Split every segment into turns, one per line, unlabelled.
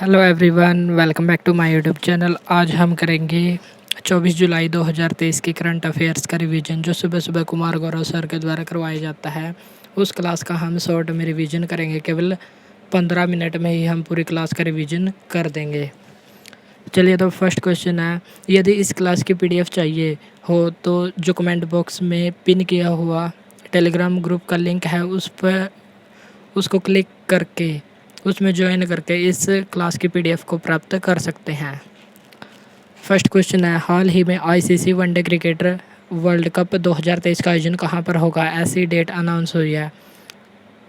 Hello everyone, welcome back to my YouTube channel. आज हम करेंगे 24 जुलाई 2023 की करंट अफेयर्स का रिवीजन, जो सुबह सुबह कुमार गौरव सर के द्वारा करवाया जाता है। उस क्लास का हम शॉर्ट में रिवीजन करेंगे। केवल 15 मिनट में ही हम पूरी क्लास का रिवीजन कर देंगे। चलिए, तो फर्स्ट क्वेश्चन है, यदि इस क्लास की पीडीएफ चाहिए हो तो जो कमेंट बॉक्स में पिन किया हुआ टेलीग्राम ग्रुप का लिंक है उस पर उसको क्लिक करके उसमें ज्वाइन करके इस क्लास की पीडीएफ को प्राप्त कर सकते हैं। फर्स्ट क्वेश्चन है, हाल ही में ICC one day cricketer world cup 2023 का आयोजन कहां पर होगा? ऐसी डेट अनाउंस हुई है।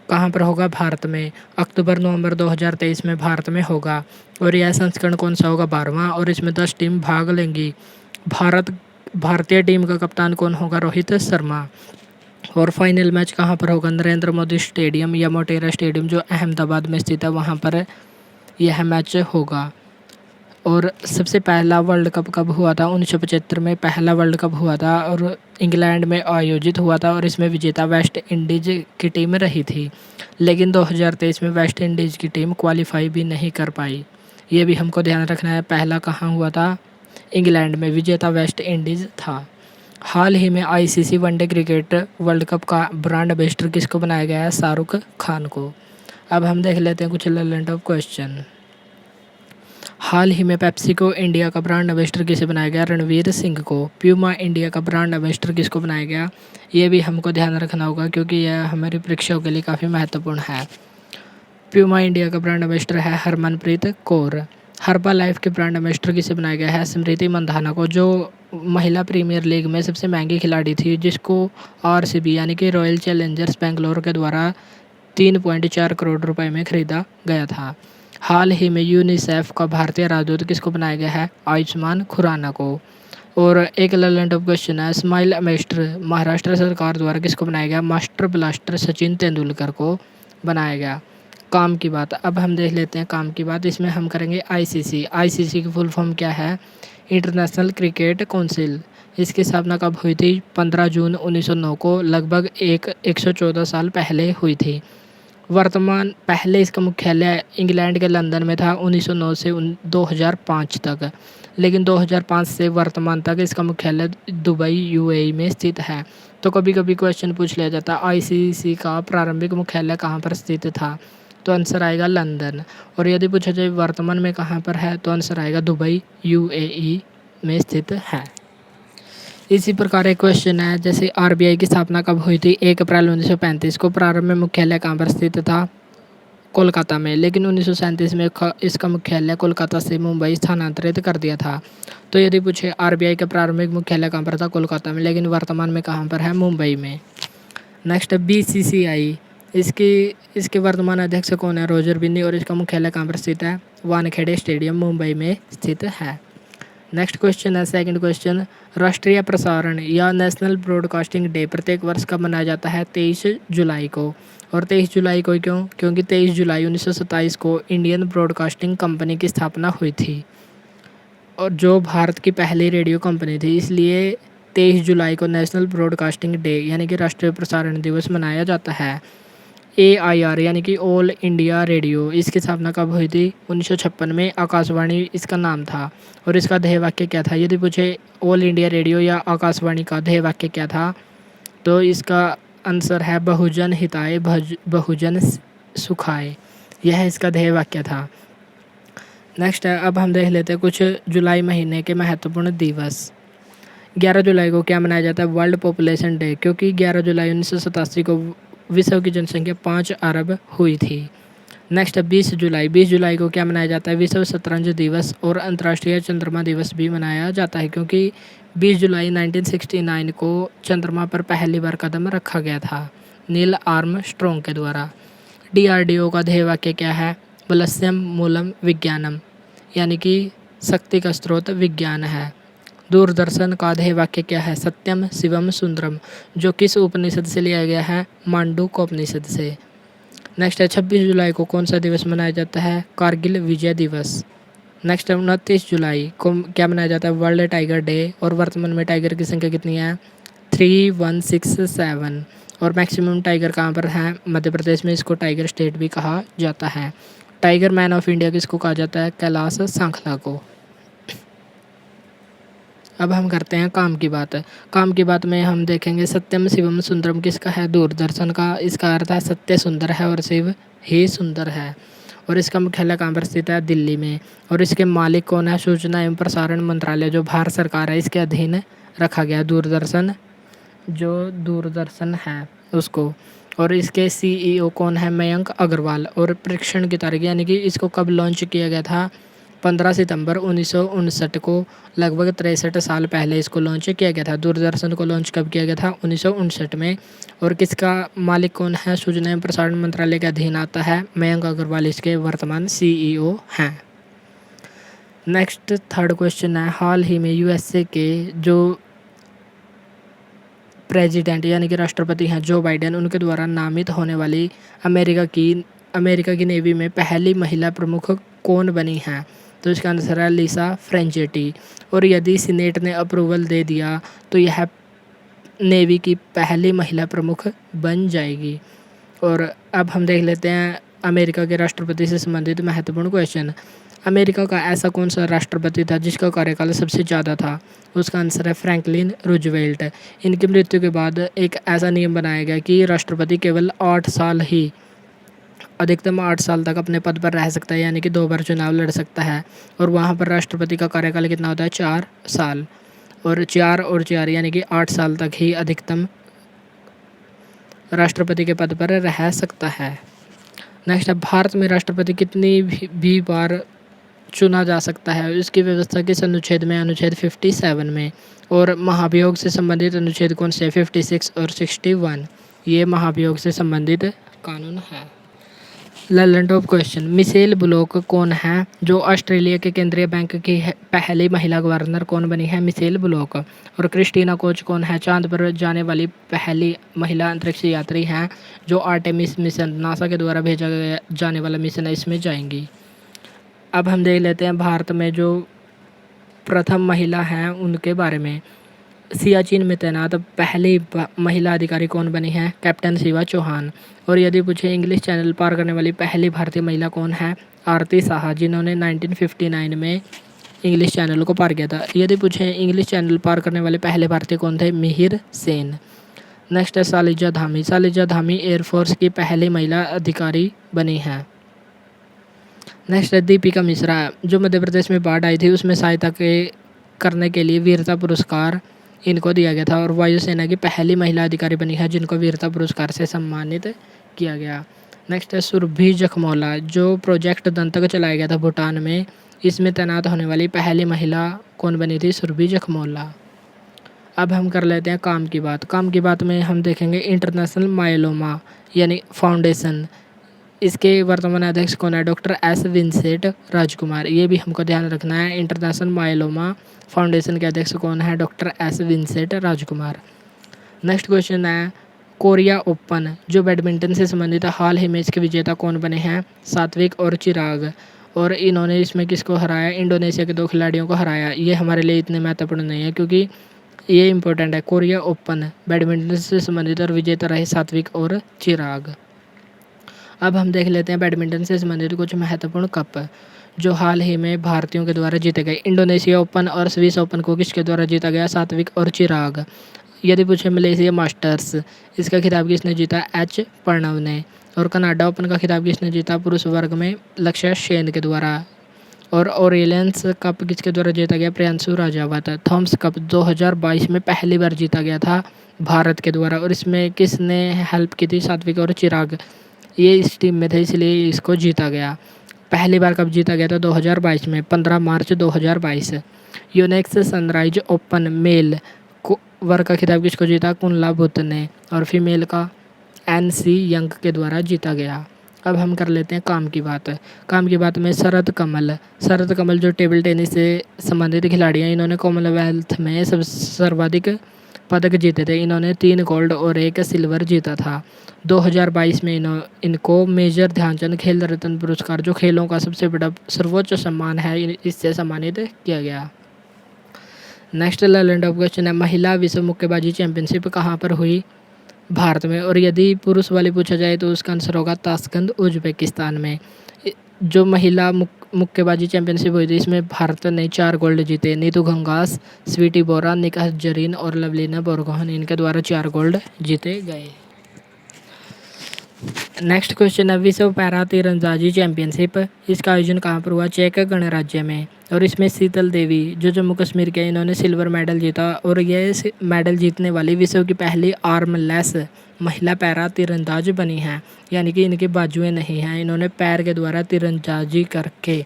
कहां पर होगा? भारत में। अक्टूबर-नवंबर 2023 में भारत में होगा। और यह संस्करण कौन सा होगा? 12वां। और इसमें 10 टीम भाग लेंगी। भारतीय टीम का कप्तान कौन होगा? रोहित शर्मा। और फाइनल मैच कहाँ पर होगा? नरेंद्र मोदी स्टेडियम या मोटेरा स्टेडियम, जो अहमदाबाद में स्थित है, वहाँ पर यह मैच होगा। और सबसे पहला वर्ल्ड कप कब हुआ था? 1975 में पहला वर्ल्ड कप हुआ था और इंग्लैंड में आयोजित हुआ था। और इसमें विजेता वेस्ट इंडीज़ की टीम रही थी। लेकिन 2023 में वेस्ट इंडीज़ की टीम क्वालिफाई भी नहीं कर पाई। ये भी हमको ध्यान रखना है। पहला कहाँ हुआ था? इंग्लैंड में। विजेता वेस्ट इंडीज़ था। हाल ही में ICC one day cricket world cup का ब्रांड एम्बेसडर किसको बनाया गया है? शाहरुख खान को। अब हम देख लेते हैं कुछ रिलेवेंट ऑफ क्वेश्चन। हाल ही में पेप्सी को इंडिया का ब्रांड एम्बेसडर किसे बनाया गया? रणवीर सिंह को। प्यूमा इंडिया का ब्रांड एम्बेसडर किसको बनाया गया? ये भी हमको ध्यान रखना होगा क्योंकि यह हमारी परीक्षाओं के लिए काफ़ी महत्वपूर्ण है। प्यूमा इंडिया का ब्रांड एम्बेसडर है हरमनप्रीत कौर। हर्बा लाइफ के ब्रांड एम्बेसडर किसे बनाया गया है? स्मृति मंधाना को, जो महिला प्रीमियर लीग में सबसे महंगी खिलाड़ी थी, जिसको आरसीबी यानी कि रॉयल चैलेंजर्स बेंगलोर के द्वारा 3.4 करोड़ रुपए में खरीदा गया था। हाल ही में यूनिसेफ का भारतीय राजदूत किसको बनाया गया है? आयुष्मान खुराना को। और एक रिलेवेंट ऑफ क्वेश्चन है, स्माइल एम्बेसडर महाराष्ट्र सरकार द्वारा किसको बनाया गया? मास्टर ब्लास्टर सचिन तेंदुलकर को बनाया गया। काम की बात, अब हम देख लेते हैं काम की बात। इसमें हम करेंगे आईसीसी। आईसीसी की फुल फॉर्म क्या है? International cricket council. इसकी स्थापना कब हुई थी? 15 जून 1909 को, लगभग 114 साल पहले हुई थी। पहले इसका मुख्यालय इंग्लैंड के लंदन में था 1909 से 2005 तक। लेकिन 2005 से वर्तमान तक इसका मुख्यालय दुबई यूएई में स्थित है। तो कभी कभी क्वेश्चन पूछ लिया जाता है, आईसीसी का प्रारंभिक मुख्यालय कहाँ पर स्थित था? तो आंसर आएगा लंदन। और यदि पूछा जाए वर्तमान में कहाँ पर है, तो आंसर आएगा दुबई यूएई में स्थित है। इसी प्रकार एक क्वेश्चन है, जैसे आरबीआई की स्थापना कब हुई थी? 1 अप्रैल 1935 को। प्रारंभ में मुख्यालय कहाँ पर स्थित था? कोलकाता में। लेकिन 1937 में इसका मुख्यालय कोलकाता से मुंबई स्थानांतरित कर दिया था। तो यदि पूछे आरबीआई का प्रारंभिक मुख्यालय कहाँ पर था? कोलकाता में। लेकिन वर्तमान में कहाँ पर है? मुंबई में। नेक्स्ट है बीसीसीआई। इसके वर्तमान अध्यक्ष कौन है? रोजर बिन्नी। और इसका मुख्यालय कहाँ पर स्थित है? वानखेड़े स्टेडियम, मुंबई में स्थित है। नेक्स्ट क्वेश्चन है, सेकंड क्वेश्चन, राष्ट्रीय प्रसारण या नेशनल ब्रॉडकास्टिंग डे प्रत्येक वर्ष कब मनाया जाता है? 23 जुलाई को। और 23 जुलाई को क्यों? क्योंकि 23 जुलाई 1927 को इंडियन ब्रॉडकास्टिंग कंपनी की स्थापना हुई थी, और जो भारत की पहली रेडियो कंपनी थी। इसलिए 23 जुलाई को नेशनल ब्रॉडकास्टिंग डे यानी कि राष्ट्रीय प्रसारण दिवस मनाया जाता है। AIR यानी कि ऑल इंडिया रेडियो, इसकी स्थापना कब हुई थी? 1956 में। आकाशवाणी इसका नाम था। और इसका ध्येय वाक्य क्या था? यदि पूछे ऑल इंडिया रेडियो या आकाशवाणी का ध्येय वाक्य क्या था, तो इसका आंसर है बहुजन हिताय बहुजन सुखाय। यह इसका ध्येय वाक्य था। नेक्स्ट है, अब हम देख लेते हैं कुछ जुलाई महीने के महत्वपूर्ण दिवस। 11 जुलाई को क्या मनाया जाता है? वर्ल्ड पॉपुलेशन डे, क्योंकि 11 जुलाई 1987 को विश्व की जनसंख्या 5 अरब हुई थी। नेक्स्ट है 20 जुलाई। 20 जुलाई को क्या मनाया जाता है? विश्व शतरंज दिवस और अंतर्राष्ट्रीय चंद्रमा दिवस भी मनाया जाता है, क्योंकि 20 जुलाई 1969 को चंद्रमा पर पहली बार कदम रखा गया था नील आर्मस्ट्रॉन्ग के द्वारा। DRDO का ध्येय वाक्य क्या है? वलस्यम मूलम विज्ञानम, यानी कि शक्ति का स्रोत विज्ञान है। दूरदर्शन का ध्येय वाक्य क्या है? सत्यम शिवम सुंदरम, जो किस उपनिषद से लिया गया है? मांडूक्योपनिषद से। नेक्स्ट है 26 जुलाई को कौन सा दिवस मनाया जाता है? कारगिल विजय दिवस। नेक्स्ट है 29 जुलाई को क्या मनाया जाता है? World tiger day. और वर्तमान में टाइगर की संख्या कितनी है? 3167। और मैक्सिमम टाइगर कहाँ पर है? मध्य प्रदेश में। इसको टाइगर स्टेट भी कहा जाता है। टाइगर मैन ऑफ इंडिया किसको कहा जाता है? कैलाश सांखला को। अब हम करते हैं काम की बात। काम की बात में हम देखेंगे सत्यम शिवम सुंदरम किसका है? दूरदर्शन का। इसका अर्थ है सत्य सुंदर है और शिव ही सुंदर है। और इसका मुख्यालय कहाँ पर स्थित है? दिल्ली में। और इसके मालिक कौन है? सूचना एवं प्रसारण मंत्रालय जो भारत सरकार है इसके अधीन रखा गया दूरदर्शन, जो दूरदर्शन है उसको। और इसके सीईओ कौन है? मयंक अग्रवाल। और परीक्षण की तारीख यानी कि इसको कब लॉन्च किया गया था? 15 सितंबर 1959 को, लगभग 63 साल पहले इसको लॉन्च किया गया था। दूरदर्शन को लॉन्च कब किया गया था? 1959 में। और किसका मालिक कौन है? सूचना एवं प्रसारण मंत्रालय के अधीन आता है। मयंक अग्रवाल इसके वर्तमान सीईओ हैं। नेक्स्ट थर्ड क्वेश्चन है, हाल ही में यूएसए के जो प्रेसिडेंट यानी कि राष्ट्रपति हैं जो बाइडेन, उनके द्वारा नामित होने वाली अमेरिका की नेवी में पहली महिला प्रमुख कौन बनी हैं? तो इसका आंसर है लिसा फ्रेंचेटी। और यदि सीनेट ने अप्रूवल दे दिया तो यह नेवी की पहली महिला प्रमुख बन जाएगी। और अब हम देख लेते हैं अमेरिका के राष्ट्रपति से संबंधित महत्वपूर्ण क्वेश्चन। अमेरिका का ऐसा कौन सा राष्ट्रपति था जिसका कार्यकाल सबसे ज़्यादा था? उसका आंसर है फ्रैंकलिन रूजवेल्ट। इनकी मृत्यु के बाद एक ऐसा नियम बनाया गया कि राष्ट्रपति केवल 8 साल ही, अधिकतम 8 साल तक अपने पद पर रह सकता है, यानी कि 2 बार चुनाव लड़ सकता है। और वहाँ पर राष्ट्रपति का कार्यकाल कितना होता है? 4 साल। और 4 और 4 यानी कि 8 साल तक ही अधिकतम राष्ट्रपति के पद पर रह सकता है। नेक्स्ट है, भारत में राष्ट्रपति कितनी भी बार चुना जा सकता है? इसकी व्यवस्था किस अनुच्छेद में? अनुच्छेद 57 में। और महाभियोग से संबंधित अनुच्छेद कौन से? 56 और 61। ये महाभियोग से संबंधित कानून है। लैलेंड ऑफ क्वेश्चन, मिशेल ब्लॉक कौन है? जो ऑस्ट्रेलिया के केंद्रीय बैंक की पहली महिला गवर्नर कौन बनी है? Michelle Block. और क्रिस्टीना कोच कौन है? चांद पर जाने वाली पहली महिला अंतरिक्ष यात्री हैं जो आर्टेमिस मिशन, नासा के द्वारा भेजा जाने वाला मिशन है, इसमें जाएंगी। अब हम देख लेते हैं भारत में जो प्रथम महिला हैं उनके बारे में। सियाचिन में तैनात पहली महिला अधिकारी कौन बनी है? कैप्टन शिवा चौहान। और यदि पूछे इंग्लिश चैनल पार करने वाली पहली भारतीय महिला कौन है? आरती साहा, जिन्होंने 1959 में इंग्लिश चैनल को पार किया था। यदि पूछे इंग्लिश चैनल पार करने वाले पहले भारतीय कौन थे? मिहिर सेन। नेक्स्ट है शालिजा धामी। शालिजा धामी एयरफोर्स की पहली महिला अधिकारी बनी है। नेक्स्ट है दीपिका मिश्रा, जो मध्य प्रदेश में बाढ़ आई थी उसमें सहायता करने के लिए वीरता पुरस्कार इनको दिया गया था। और वायुसेना की पहली महिला अधिकारी बनी है जिनको वीरता पुरस्कार से सम्मानित किया गया। नेक्स्ट है सुरभि जखमौला, जो प्रोजेक्ट दंतक चलाया गया था भूटान में, इसमें तैनात होने वाली पहली महिला कौन बनी थी? सुरभि जखमौला। अब हम कर लेते हैं काम की बात। काम की बात में हम देखेंगे इंटरनेशनल मायलोमा यानी फाउंडेशन, इसके वर्तमान अध्यक्ष कौन है? डॉक्टर एस विंसेंट राजकुमार। ये भी हमको ध्यान रखना है, इंटरनेशनल मायलोमा फाउंडेशन के अध्यक्ष कौन है? डॉक्टर एस विंसेंट राजकुमार। नेक्स्ट क्वेश्चन है कोरिया ओपन, जो बैडमिंटन से संबंधित हाल ही में इसके विजेता कौन बने हैं? सात्विक और चिराग। और इन्होंने इसमें किसको हराया? इंडोनेशिया के 2 खिलाड़ियों को हराया। ये हमारे लिए इतने महत्वपूर्ण नहीं है क्योंकि ये इंपॉर्टेंट है। कोरिया ओपन बैडमिंटन से संबंधित और विजेता रहे सात्विक और चिराग। अब हम देख लेते हैं बैडमिंटन से संबंधित कुछ महत्वपूर्ण कप जो हाल ही में भारतीयों के द्वारा जीते गए। इंडोनेशिया ओपन और स्विस ओपन को किसके द्वारा जीता गया? सात्विक और चिराग। यदि पूछे मलेशिया मास्टर्स, इसका खिताब किसने जीता? एच प्रणव ने। और कनाडा ओपन का खिताब किसने जीता? पुरुष वर्ग में लक्ष्य सेन के द्वारा। और ओरेलियंस कप किसके द्वारा जीता गया? प्रियांशु राजावत। थॉम्स कप 2022 में पहली बार जीता गया था भारत के द्वारा। और इसमें किसने हेल्प की थी? सात्विक और चिराग, ये इस टीम में थे इसलिए इसको जीता गया। पहली बार कब जीता गया था? 2022 में, 15 मार्च 2022। यूनेक्स सनराइज ओपन मेल वर्ग का खिताब किसको जीता? कुनला बुत ने। और फीमेल का एनसी यंग के द्वारा जीता गया। अब हम कर लेते हैं काम की बात। काम की बात में शरद कमल जो टेबल टेनिस से संबंधित खिलाड़ी हैं, इन्होंने कॉमनवेल्थ में सर्वाधिक पदक जीते थे। इन्होंने 3 गोल्ड और 1 सिल्वर जीता था। 2022 में इनको मेजर ध्यानचंद खेल रत्न पुरस्कार, जो खेलों का सबसे बड़ा सर्वोच्च सम्मान है, इससे सम्मानित किया गया। नेक्स्ट लैलेंड ऑफ क्वेश्चन है महिला विश्व मुक्केबाजी चैंपियनशिप कहाँ पर हुई? भारत में। और यदि पुरुष वाली पूछा जाए तो उसका आंसर होगा ताशकंद उज्बेकिस्तान में। जो महिला मुक्केबाजी चैंपियनशिप हुई थी इसमें भारत ने 4 गोल्ड जीते। नीतू घंगास, स्वीटी बोरा, निकाह जरीन और लवलीना बोरगोहन इनके द्वारा 4 गोल्ड जीते गए। नेक्स्ट क्वेश्चन है विश्व पैरा तीरंदाजी चैंपियनशिप, इसका आयोजन कहाँ पर हुआ? चेक गणराज्य में। और इसमें शीतल देवी जो जम्मू कश्मीर के, इन्होंने सिल्वर मेडल जीता और ये मेडल जीतने वाली विश्व की पहली आर्मलेस महिला पैरा तीरंदाज बनी हैं, यानी कि इनकी बाजुएं नहीं हैं, इन्होंने पैर के द्वारा तीरंदाजी करके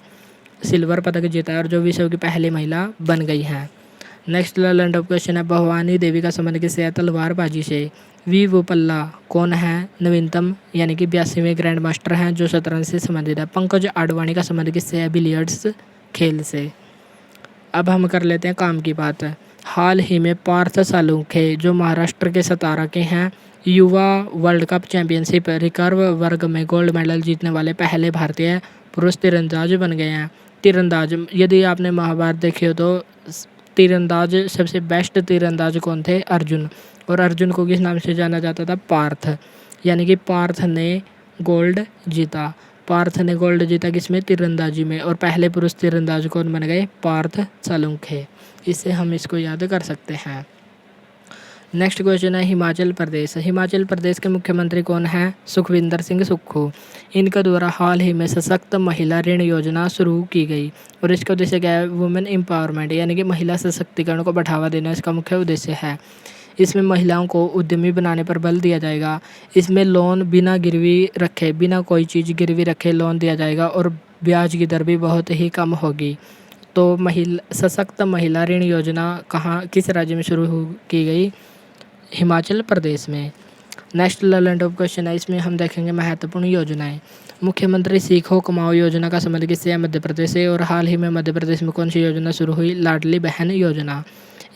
सिल्वर पदक जीता और जो विश्व की पहली महिला बन गई हैं। नेक्स्ट लैंड ऑफ क्वेश्चन है भवानी देवी का संबंध किससे है? तलवारबाजी से। वी वो पल्ला कौन है? नवीनतम यानी कि 82वें ग्रैंड मास्टर हैं जो शतरंज से संबंधित है। पंकज आडवाणी का संबंध किससे है? बिलियर्ड्स खेल से। अब हम कर लेते हैं काम की बात। हाल ही में पार्थ सालुंखे जो महाराष्ट्र के सतारा के हैं, युवा वर्ल्ड कप चैंपियनशिप रिकर्व वर्ग में गोल्ड मेडल जीतने वाले पहले भारतीय पुरुष तीरंदाज बन गए हैं। तीरंदाज, यदि आपने महाभारत देखी हो तो तीरंदाज सबसे बेस्ट तीरंदाज कौन थे? अर्जुन। और अर्जुन को किस नाम से जाना जाता था? पार्थ, यानी कि पार्थ ने गोल्ड जीता। पार्थ ने गोल्ड जीता किसमें? तीरंदाजी में। और पहले पुरुष तीरंदाज कौन बन गए? पार्थ सालुंखे। इससे हम इसको याद कर सकते हैं। नेक्स्ट क्वेश्चन है हिमाचल प्रदेश। हिमाचल प्रदेश के मुख्यमंत्री कौन हैं? सुखविंदर सिंह सुक्खू। इनका द्वारा हाल ही में सशक्त महिला ऋण योजना शुरू की गई और इसका उद्देश्य क्या है? वुमेन एम्पावरमेंट, यानी कि महिला सशक्तिकरण को बढ़ावा देना इसका मुख्य उद्देश्य है। इसमें महिलाओं को उद्यमी बनाने पर बल दिया जाएगा। इसमें लोन बिना गिरवी रखे, बिना कोई चीज़ गिरवी रखे लोन दिया जाएगा और ब्याज की दर भी बहुत ही कम होगी। तो सशक्त महिला ऋण योजना कहाँ, किस राज्य में शुरू की गई? हिमाचल प्रदेश में। नेक्स्ट लैंड ऑफ क्वेश्चन है, इसमें हम देखेंगे महत्वपूर्ण योजनाएं। मुख्यमंत्री सीखो कमाओ योजना का संबंध किससे है? मध्य प्रदेश से। और हाल ही में मध्य प्रदेश में कौन सी योजना शुरू हुई? लाडली बहन योजना।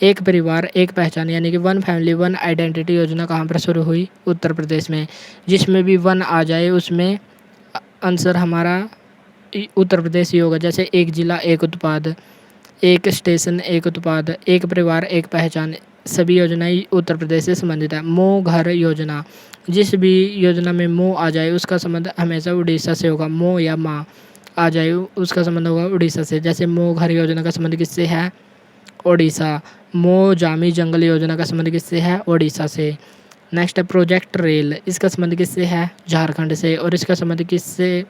एक परिवार एक पहचान, यानी कि वन फैमिली वन आइडेंटिटी योजना कहाँ पर शुरू हुई? उत्तर प्रदेश में। जिसमें भी वन आ जाए उसमें आंसर हमारा उत्तर प्रदेश ही होगा। जैसे एक जिला एक उत्पाद, एक स्टेशन एक उत्पाद, एक परिवार एक पहचान, सभी योजनाएं उत्तर प्रदेश से संबंधित है। मो घर योजना, जिस भी योजना में मो आ जाए उसका संबंध हमेशा उड़ीसा से होगा। मो या माँ आ जाए उसका संबंध होगा उड़ीसा से। जैसे मो घर योजना का संबंध किससे है? ओडिशा। मो जामी जंगल योजना का संबंध किससे है? ओडिशा से। नेक्स्ट है प्रोजेक्ट रेल, इसका संबंध किससे है? झारखंड से। और इसका संबंध किससे,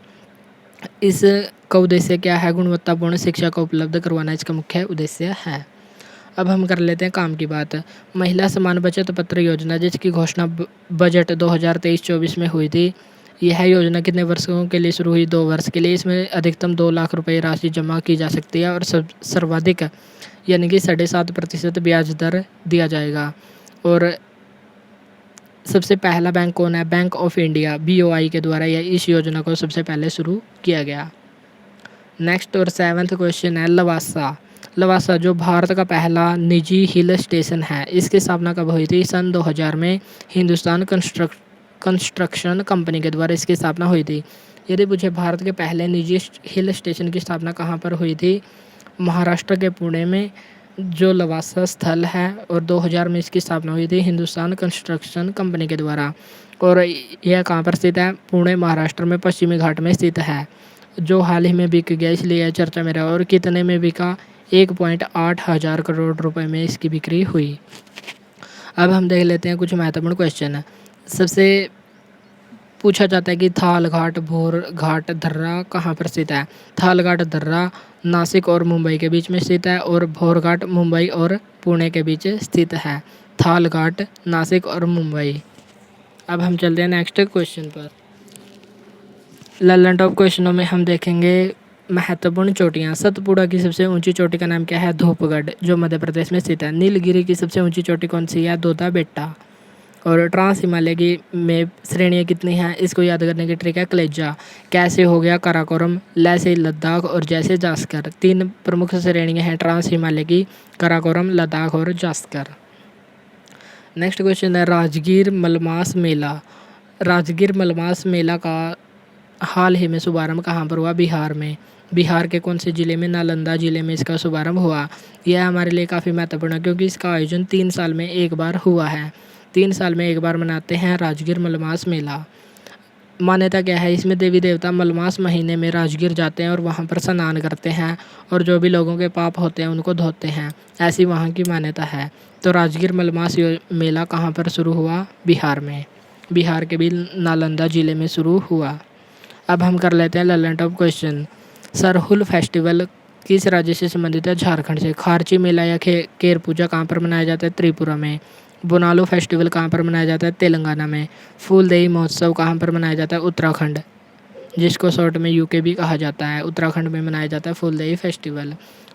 इसका उद्देश्य क्या है? गुणवत्तापूर्ण शिक्षा को उपलब्ध करवाना इसका मुख्य उद्देश्य है। अब हम कर लेते हैं काम की बात। महिला समान बचत पत्र योजना, जिसकी घोषणा बजट 2023-24 में हुई थी, यह योजना कितने वर्षों के लिए शुरू हुई? 2 वर्ष के लिए। इसमें अधिकतम 2 लाख रुपए राशि जमा की जा सकती है और सर्वाधिक यानी कि 7.5% ब्याज दर दिया जाएगा। और सबसे पहला बैंक कौन है? बैंक ऑफ इंडिया BOI के द्वारा इस योजना को सबसे पहले शुरू किया गया। नेक्स्ट और 7th क्वेश्चन है लवासा। लवासा जो भारत का पहला निजी हिल स्टेशन है, इसकी स्थापना कब हुई थी? सन 2000 में हिंदुस्तान कंस्ट्रक्शन कंपनी के द्वारा इसकी स्थापना हुई थी। यदि पूछे भारत के पहले निजी हिल स्टेशन की स्थापना कहाँ पर हुई थी? महाराष्ट्र के पुणे में जो लवासा स्थल है, और 2000 में इसकी स्थापना हुई थी हिंदुस्तान कंस्ट्रक्शन कंपनी के द्वारा। और यह कहाँ पर स्थित है? पुणे महाराष्ट्र में पश्चिमी घाट में स्थित है, जो हाल ही में बिक गया, इसलिए यह चर्चा में रहा। और कितने में बिका? 1.8 हज़ार करोड़ रुपए में इसकी बिक्री हुई। अब हम देख लेते हैं कुछ महत्वपूर्ण क्वेश्चन। सबसे पूछा जाता है कि थालघाट भोर घाट दर्रा कहाँ पर स्थित है? थालघाट दर्रा नासिक और मुंबई के बीच में स्थित है और भोरघाट मुंबई और पुणे के बीच स्थित है। थालघाट नासिक और मुंबई। अब हम चलते हैं नेक्स्ट क्वेश्चन पर। लैंड ऑफ क्वेश्चनों में हम देखेंगे महत्वपूर्ण चोटियाँ। सतपुड़ा की सबसे ऊंची चोटी का नाम क्या है? धूपगढ़, जो मध्य प्रदेश में स्थित है। नीलगिरी की सबसे ऊंची चोटी कौन सी है? दोदा बेट्टा। और ट्रांस हिमालय की में श्रेणियाँ कितनी हैं? इसको याद करने की ट्रिक है कलेजा। कैसे हो गया? काराकोरम, लैसे लद्दाख और जैसे जास्कर। 3 प्रमुख श्रेणियाँ हैं ट्रांस हिमालय की, काराकोरम, लद्दाख और जास्कर। नेक्स्ट क्वेश्चन है राजगीर मलमास मेला। राजगीर मलमास मेला का हाल ही में शुभारंभ कहाँ पर हुआ? बिहार में। बिहार के कौन से ज़िले में? नालंदा ज़िले में इसका शुभारंभ हुआ। यह हमारे लिए काफ़ी महत्वपूर्ण है क्योंकि इसका आयोजन 3 साल में एक बार हुआ है। 3 साल में एक बार मनाते हैं राजगीर मलमास मेला। मान्यता क्या है, इसमें देवी देवता मलमास महीने में राजगीर जाते हैं और वहाँ पर स्नान करते हैं और जो भी लोगों के पाप होते हैं उनको धोते हैं, ऐसी वहाँ की मान्यता है। तो राजगीर मलमास मेला कहाँ पर शुरू हुआ? बिहार में। बिहार के भी नालंदा जिले में शुरू हुआ। अब हम कर लेते हैं Lalan top question. Sarhul festival किस राज्य से संबंधित है? झारखंड से। खारची मेला या केर पूजा कहाँ पर मनाया जाता है? त्रिपुरा में। बोनालू फेस्टिवल कहाँ पर मनाया जाता है? तेलंगाना में। फूलदेई महोत्सव कहाँ पर मनाया जाता है? उत्तराखंड, जिसको शॉर्ट में यूके भी कहा जाता है। उत्तराखंड में मनाया जाता है फूलदेई फेस्टिवल।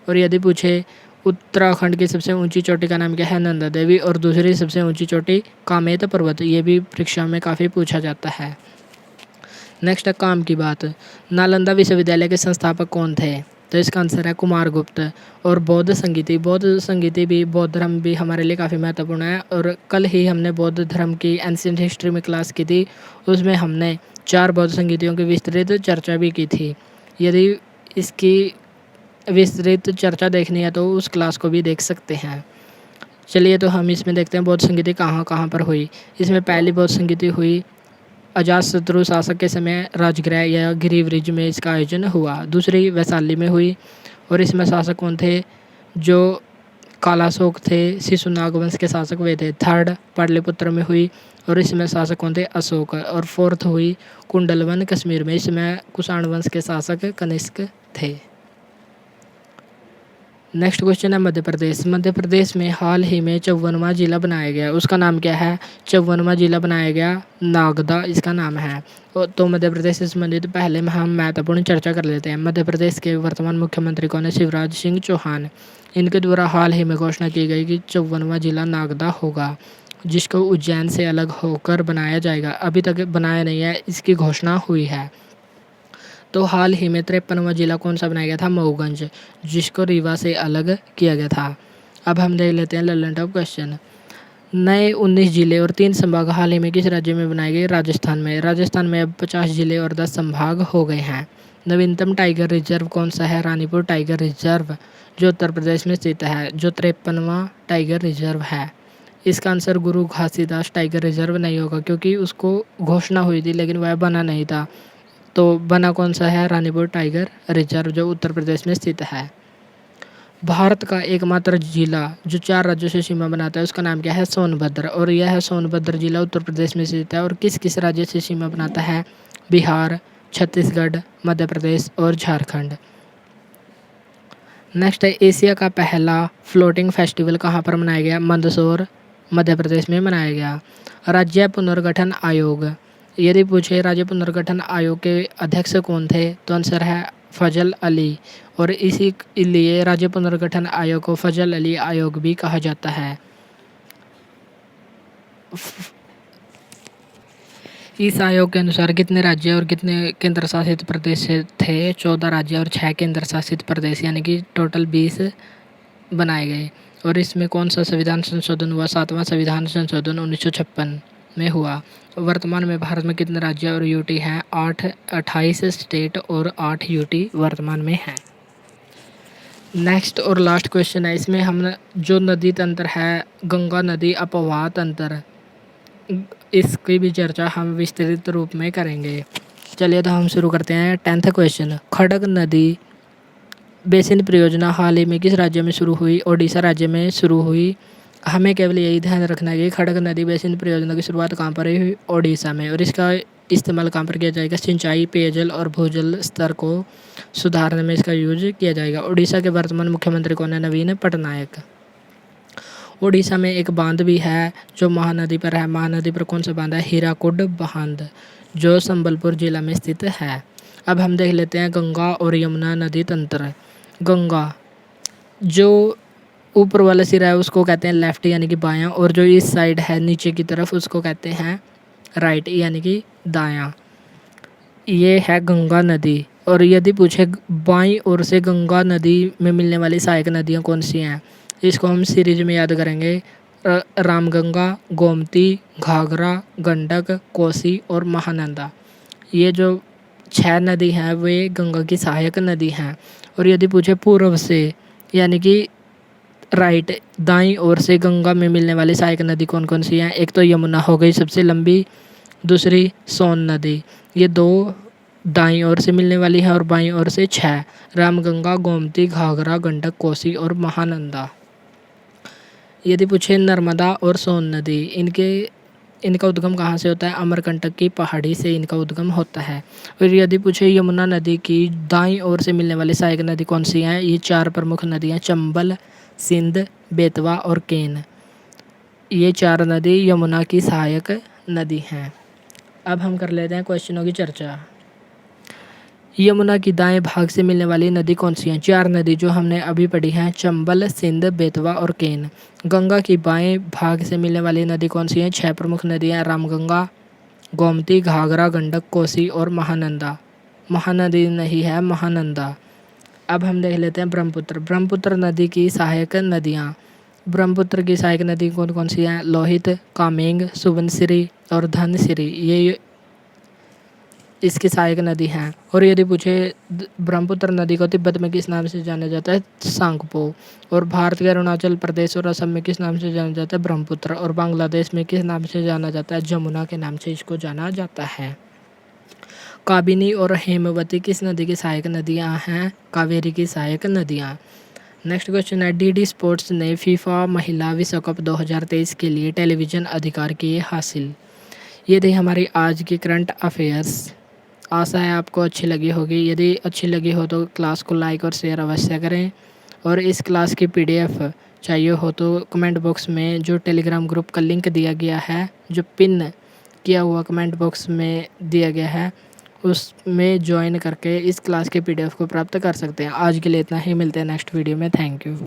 और यदि पूछे उत्तराखंड की सबसे ऊंची चोटी का नाम क्या है? नंदा देवी। और दूसरी सबसे ऊंची चोटी कामेत पर्वत, ये भी परीक्षा में काफ़ी पूछा जाता है। नेक्स्ट है काम की बात। नालंदा विश्वविद्यालय के संस्थापक कौन थे? तो इसका आंसर है कुमारगुप्त। और बौद्ध संगीति भी, बौद्ध धर्म भी हमारे लिए काफ़ी महत्वपूर्ण है। और कल ही हमने बौद्ध धर्म की एंशिएंट हिस्ट्री में क्लास की थी, उसमें हमने 4 बौद्ध संगीतियों की विस्तृत चर्चा भी की थी। यदि इसकी विस्तृत चर्चा देखनी है तो उस क्लास को भी देख सकते हैं। चलिए तो हम इसमें देखते हैं बौद्ध संगीति कहाँ कहाँ पर हुई। इसमें पहली बौद्ध संगीति हुई अजातशत्रु शासक के समय राजगृह या गिरिवृज में इसका आयोजन हुआ। दूसरी वैशाली में हुई और इसमें शासक कौन थे? जो कालाशोक थे, शिशुनाग वंश के शासक वे थे। थर्ड पाटलिपुत्र में हुई और इसमें शासक कौन थे? अशोक। और फोर्थ हुई कुंडलवन कश्मीर में, इसमें कुषाण वंश के शासक कनिष्क थे। नेक्स्ट क्वेश्चन है मध्य प्रदेश। मध्य प्रदेश में हाल ही में 54वां जिला बनाया गया, उसका नाम क्या है? 54वां जिला बनाया गया नागदा, इसका नाम है। तो मध्य प्रदेश से संबंधित पहले में हम महत्वपूर्ण चर्चा कर लेते हैं। मध्य प्रदेश के वर्तमान मुख्यमंत्री कौन है? शिवराज सिंह चौहान। इनके द्वारा हाल ही में घोषणा की गई कि 54वां जिला नागदा होगा, जिसको उज्जैन से अलग होकर बनाया जाएगा। अभी तक बनाया नहीं है, इसकी घोषणा हुई है। तो हाल ही में 53वां जिला कौन सा बनाया गया था? मऊगंज, जिसको रीवा से अलग किया गया था। अब हम देख लेते हैं ललन टॉप क्वेश्चन। नए 19 जिले और 3 संभाग हाल ही में किस राज्य में बनाए गए? राजस्थान में। राजस्थान में अब 50 जिले और 10 संभाग हो गए हैं। नवीनतम टाइगर रिजर्व कौन सा है? रानीपुर टाइगर रिजर्व, जो उत्तर प्रदेश में स्थित है, जो 53वां टाइगर रिजर्व है। इसका आंसर गुरु घासीदास टाइगर रिजर्व नहीं होगा, क्योंकि उसको घोषणा हुई थी लेकिन वह बना नहीं था। तो बना कौन सा है? रानीपुर टाइगर रिजर्व, जो उत्तर प्रदेश में स्थित है। भारत का एकमात्र जिला जो 4 राज्यों से सीमा बनाता है, उसका नाम क्या है? सोनभद्र। और यह है सोनभद्र जिला उत्तर प्रदेश में स्थित है। और किस किस राज्य से सीमा बनाता है? बिहार, छत्तीसगढ़, मध्य प्रदेश और झारखंड। नेक्स्ट है एशिया का पहला फ्लोटिंग फेस्टिवल कहाँ पर मनाया गया? मंदसौर, मध्य प्रदेश में मनाया गया। राज्य पुनर्गठन आयोग, यदि पूछे राज्य पुनर्गठन आयोग के अध्यक्ष कौन थे? तो आंसर है फजल अली। और इसी लिए राज्य पुनर्गठन आयोग को फजल अली आयोग भी कहा जाता है। इस आयोग के अनुसार कितने राज्य और कितने केंद्र शासित प्रदेश थे? 14 राज्य और 6 केंद्र शासित प्रदेश, यानी कि टोटल 20 बनाए गए। और इसमें कौन सा संविधान संशोधन हुआ? 7वां संविधान संशोधन 1956 में हुआ। वर्तमान में भारत में कितने राज्य और यूटी हैं? 28 स्टेट और 8 यूटी वर्तमान में हैं। नेक्स्ट और लास्ट क्वेश्चन है, इसमें हम जो नदी तंत्र है, गंगा नदी अपवाह तंत्र, इसकी भी चर्चा हम विस्तृत रूप में करेंगे। चलिए तो हम शुरू करते हैं 10th क्वेश्चन। खड़ग नदी बेसिन परियोजना हाल ही में किस राज्य में शुरू हुई? ओडिशा राज्य में शुरू हुई। हमें केवल यही ध्यान रखना है कि खड़ग नदी बेसिन परियोजना की शुरुआत कहाँ पर हुई? ओडिशा में। और इसका इस्तेमाल कहाँ पर किया जाएगा? सिंचाई, पेयजल और भूजल स्तर को सुधारने में इसका यूज किया जाएगा। ओडिशा के वर्तमान मुख्यमंत्री कौन है? नवीन पटनायक। ओडिशा में एक बांध भी है जो महानदी पर है। महानदी पर कौन सा बांध है? हीराकुड बांध, जो संबलपुर जिला में स्थित है। अब हम देख लेते हैं गंगा और यमुना नदी तंत्र। गंगा, जो ऊपर वाला सिरा है उसको कहते हैं लेफ्ट, यानी कि बायां। और जो इस साइड है नीचे की तरफ, उसको कहते हैं राइट, यानी कि दायां। ये है गंगा नदी। और यदि पूछे बाईं ओर से गंगा नदी में मिलने वाली सहायक नदियाँ कौन सी हैं, इसको हम सीरीज में याद करेंगे। रामगंगा, गोमती, घाघरा, गंडक, कोसी और महानंदा। ये जो 6 नदी हैं वे गंगा की सहायक नदी हैं। और यदि पूछे पूर्व से, यानी कि राइट, दाईं ओर से गंगा में मिलने वाली सहायक नदी कौन कौन सी हैं? एक तो यमुना हो गई सबसे लंबी, दूसरी सोन नदी, ये 2 दाईं ओर से मिलने वाली है और बाईं ओर से 6। रामगंगा, गोमती, घाघरा, गंडक, कोसी और महानंदा। यदि पूछे नर्मदा और सोन नदी इनका उद्गम कहाँ से होता है? अमरकंटक की पहाड़ी से इनका उद्गम होता है। और यदि पूछे यमुना नदी की दाईं ओर से मिलने वाली सहायक नदी कौन सी हैं? ये 4 प्रमुख नदियाँ चंबल, सिंध, बेतवा और केन। ये 4 नदी यमुना की सहायक नदी हैं। अब हम कर लेते हैं क्वेश्चनों की चर्चा। यमुना की दाएं भाग से मिलने वाली नदी कौन सी हैं? 4 नदी जो हमने अभी पढ़ी हैं, चंबल, सिंध, बेतवा और केन। गंगा की बाएं भाग से मिलने वाली नदी कौन सी हैं? 6 प्रमुख नदियाँ रामगंगा, गोमती, घाघरा, गंडक, कोसी और महानंदा। महानदी नहीं है, महानंदा। अब हम देख लेते हैं ब्रह्मपुत्र। ब्रह्मपुत्र नदी की सहायक नदियाँ। ब्रह्मपुत्र की सहायक नदी कौन कौन सी हैं? लोहित, कामेंग, सुबनसिरी और धनसिरी, ये इसकी सहायक नदी हैं। और यदि पूछे ब्रह्मपुत्र नदी को तिब्बत में किस नाम से जाना जाता है? सांगपो। और भारत के अरुणाचल प्रदेश और असम में किस नाम से जाना जाता है? ब्रह्मपुत्र। और बांग्लादेश में किस नाम से जाना जाता है? जमुना के नाम से इसको जाना जाता है। काबिनी और हेमवती किस नदी की सहायक नदियाँ हैं? कावेरी की सहायक नदियाँ। नेक्स्ट क्वेश्चन है, डीडी स्पोर्ट्स ने फीफा महिला विश्व कप 2023 के लिए टेलीविज़न अधिकार किए हासिल। ये थी हमारी आज की करंट अफेयर्स। आशा है आपको अच्छी लगी होगी। यदि अच्छी लगी हो तो क्लास को लाइक और शेयर अवश्य करें। और इस क्लास की PDF चाहिए हो तो कमेंट बॉक्स में जो टेलीग्राम ग्रुप का लिंक दिया गया है, जो पिन किया हुआ कमेंट बॉक्स में दिया गया है, उसमें ज्वाइन करके इस क्लास के PDF को प्राप्त कर सकते हैं। आज के लिए इतना ही, मिलते हैं नेक्स्ट वीडियो में। Thank you.